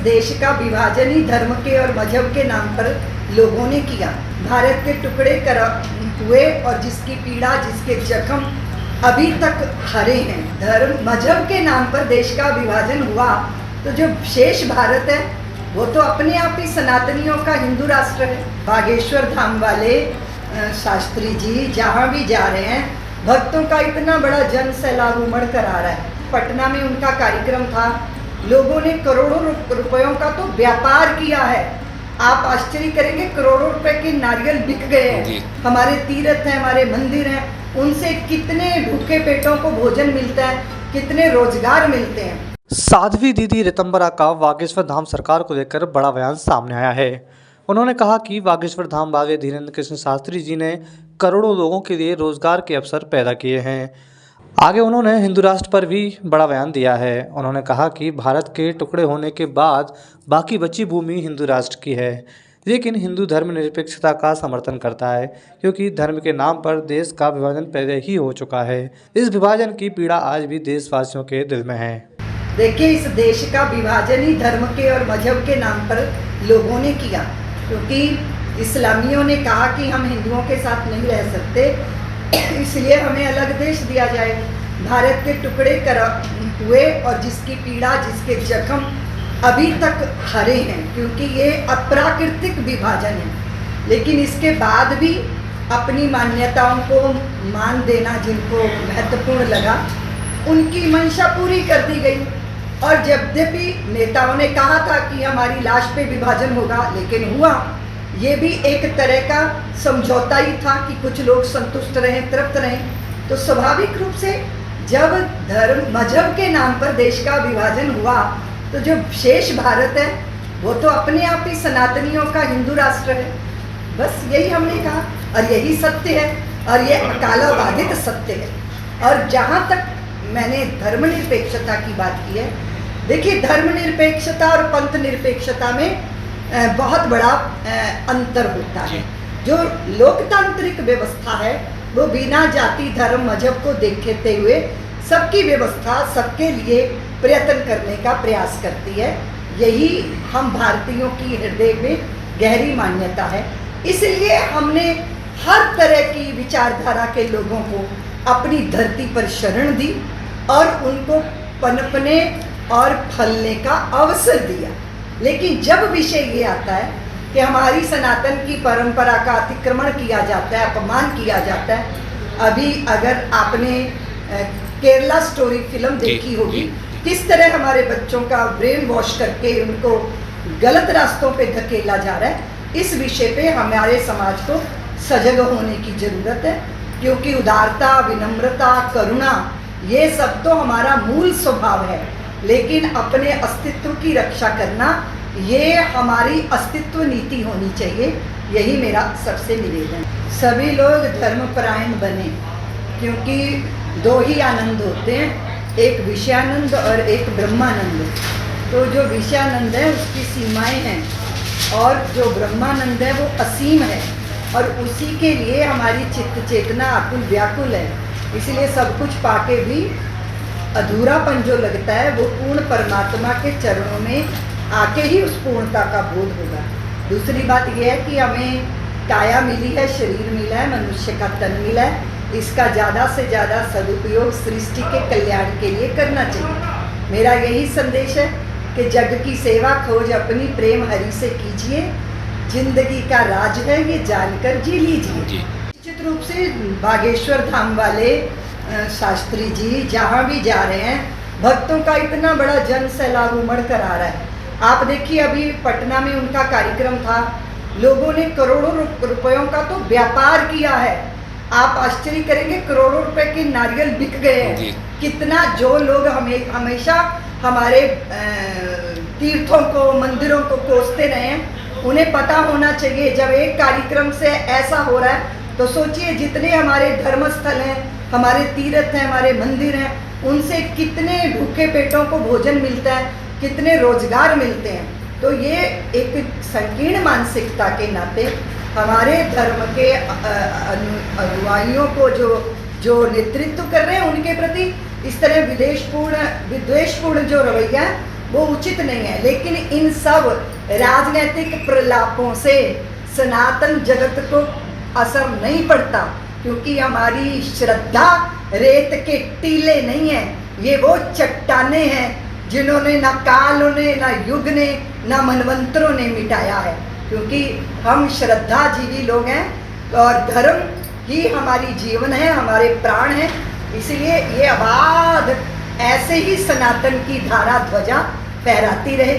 देश का विभाजन ही धर्म के और मजहब के नाम पर लोगों ने किया। भारत के टुकड़े हुए और जिसकी पीड़ा, जिसके जख्म अभी तक हरे हैं। धर्म मजहब के नाम पर देश का विभाजन हुआ तो जो शेष भारत है वो तो अपने आप ही सनातनियों का हिंदू राष्ट्र है। बागेश्वर धाम वाले शास्त्री जी जहाँ भी जा रहे हैं, भक्तों का इतना बड़ा जन सैलाब उमड़ कर आ रहा है। पटना में उनका कार्यक्रम था, लोगों ने करोड़ों रुपयों का तो व्यापार किया है। आप आश्चर्य करेंगे, करोड़ों रुपए के नारियल बिक गए हैं। हमारे तीर्थ हैं, हमारे मंदिर हैं, उनसे कितने भूखे पेटों को भोजन मिलता है, कितने रोजगार मिलते हैं। साध्वी दीदी ऋतंबरा का बागेश्वर धाम सरकार को लेकर बड़ा बयान सामने आया है। उन्होंने कहा कि बागेश्वर धाम बागे धीरेन्द्र कृष्ण शास्त्री जी ने करोड़ों लोगों के लिए रोजगार के अवसर पैदा किए हैं। आगे उन्होंने हिंदू राष्ट्र पर भी बड़ा बयान दिया है। उन्होंने कहा कि भारत के टुकड़े होने के बाद बाकी बची भूमि हिंदू राष्ट्र की है, लेकिन हिंदू धर्मनिरपेक्षता का समर्थन करता है, क्योंकि धर्म के नाम पर देश का विभाजन पहले ही हो चुका है। इस विभाजन की पीड़ा आज भी देशवासियों के दिल में है। देखिए, इस देश का विभाजन ही धर्म के और मजहब के नाम पर लोगों ने किया, क्योंकि इस्लामियों ने कहा कि हम हिंदुओं के साथ नहीं रह सकते, इसलिए हमें अलग देश दिया जाए। भारत के टुकड़े हुए और जिसकी पीड़ा, जिसके जख्म अभी तक हरे हैं, क्योंकि ये अप्राकृतिक विभाजन है। लेकिन इसके बाद भी अपनी मान्यताओं को मान देना जिनको महत्वपूर्ण लगा, उनकी मंशा पूरी कर दी गई। और यद्यपि नेताओं ने कहा था कि हमारी लाश पे विभाजन होगा, लेकिन हुआ। ये भी एक तरह का समझौता ही था कि कुछ लोग संतुष्ट रहें, तृप्त रहें। तो स्वाभाविक रूप से जब धर्म मजहब के नाम पर देश का विभाजन हुआ तो जो शेष भारत है वो तो अपने आप ही सनातनियों का हिंदू राष्ट्र है। बस यही हमने कहा और यही सत्य है, और ये अकालबाधित सत्य है। और जहाँ तक मैंने धर्मनिरपेक्षता की बात की है, देखिए, धर्मनिरपेक्षता और पंथ निरपेक्षता में बहुत बड़ा अंतर होता है। जो लोकतांत्रिक व्यवस्था है वो बिना जाति, धर्म, मजहब को देखते हुए सबकी व्यवस्था सबके लिए प्रयत्न करने का प्रयास करती है। यही हम भारतीयों की हृदय में गहरी मान्यता है। इसलिए हमने हर तरह की विचारधारा के लोगों को अपनी धरती पर शरण दी और उनको पनपने और फलने का अवसर दिया। लेकिन जब विषय ये आता है कि हमारी सनातन की परंपरा का अतिक्रमण किया जाता है, अपमान किया जाता है, अभी अगर आपने केरला स्टोरी फिल्म देखी होगी, किस तरह हमारे बच्चों का ब्रेन वॉश करके उनको गलत रास्तों पे धकेला जा रहा है। इस विषय पे हमारे समाज को सजग होने की ज़रूरत है, क्योंकि उदारता, विनम्रता, करुणा ये सब तो हमारा मूल स्वभाव है, लेकिन अपने अस्तित्व की रक्षा करना ये हमारी अस्तित्व नीति होनी चाहिए। यही मेरा सबसे निवेदन है। सभी लोग धर्मपरायण बने, क्योंकि दो ही आनंद होते हैं, एक विषयानंद और एक ब्रह्मानंद। तो जो विषयानंद है उसकी सीमाएं हैं और जो ब्रह्मानंद है वो असीम है, और उसी के लिए हमारी चित्त चेतना आकुल व्याकुल है। इसलिए सब कुछ पाके भी अधूरापन जो लगता है वो पूर्ण परमात्मा के चरणों में आके ही उस पूर्णता का बोध होगा। दूसरी बात यह है कि हमें काया मिली है, शरीर मिला है, मनुष्य का तन मिला है, इसका ज़्यादा से ज़्यादा सदुपयोग सृष्टि के कल्याण के लिए करना चाहिए। मेरा यही संदेश है कि जग की सेवा खोज अपनी प्रेम हरि से कीजिए, जिंदगी का राज है ये जानकर जी लीजिए। निश्चित रूप से बागेश्वर धाम वाले शास्त्री जी जहाँ भी जा रहे हैं, भक्तों का इतना बड़ा जन सैलाब उमड़ कर आ रहा है। आप देखिए, अभी पटना में उनका कार्यक्रम था, लोगों ने करोड़ों रुपयों का तो व्यापार किया है। आप आश्चर्य करेंगे, करोड़ों रुपए के नारियल बिक गए हैं। कितना जो लोग हमेशा हमारे तीर्थों को, मंदिरों को कोसते रहे हैं, उन्हें पता होना चाहिए जब एक कार्यक्रम से ऐसा हो रहा है तो सोचिए जितने हमारे धर्मस्थल हैं, हमारे तीर्थ हैं, हमारे मंदिर हैं, उनसे कितने भूखे पेटों को भोजन मिलता है, कितने रोजगार मिलते हैं। तो ये एक संकीर्ण मानसिकता के नाते हमारे धर्म के अनुयायियों को जो नेतृत्व कर रहे हैं उनके प्रति इस तरह विद्वेषपूर्ण जो रवैया है वो उचित नहीं है। लेकिन इन सब राजनीतिक प्रलापों से सनातन जगत को असर नहीं पड़ता, क्योंकि हमारी श्रद्धा रेत के टीले नहीं है, ये वो चट्टाने हैं जिन्होंने ना काल ने, ना युग ने, ना मनवंतरों ने मिटाया है। क्योंकि हम श्रद्धाजीवी लोग हैं और धर्म ही हमारी जीवन है, हमारे प्राण हैं। इसलिए ये आबाद ऐसे ही सनातन की धारा ध्वजा फहराती रहे।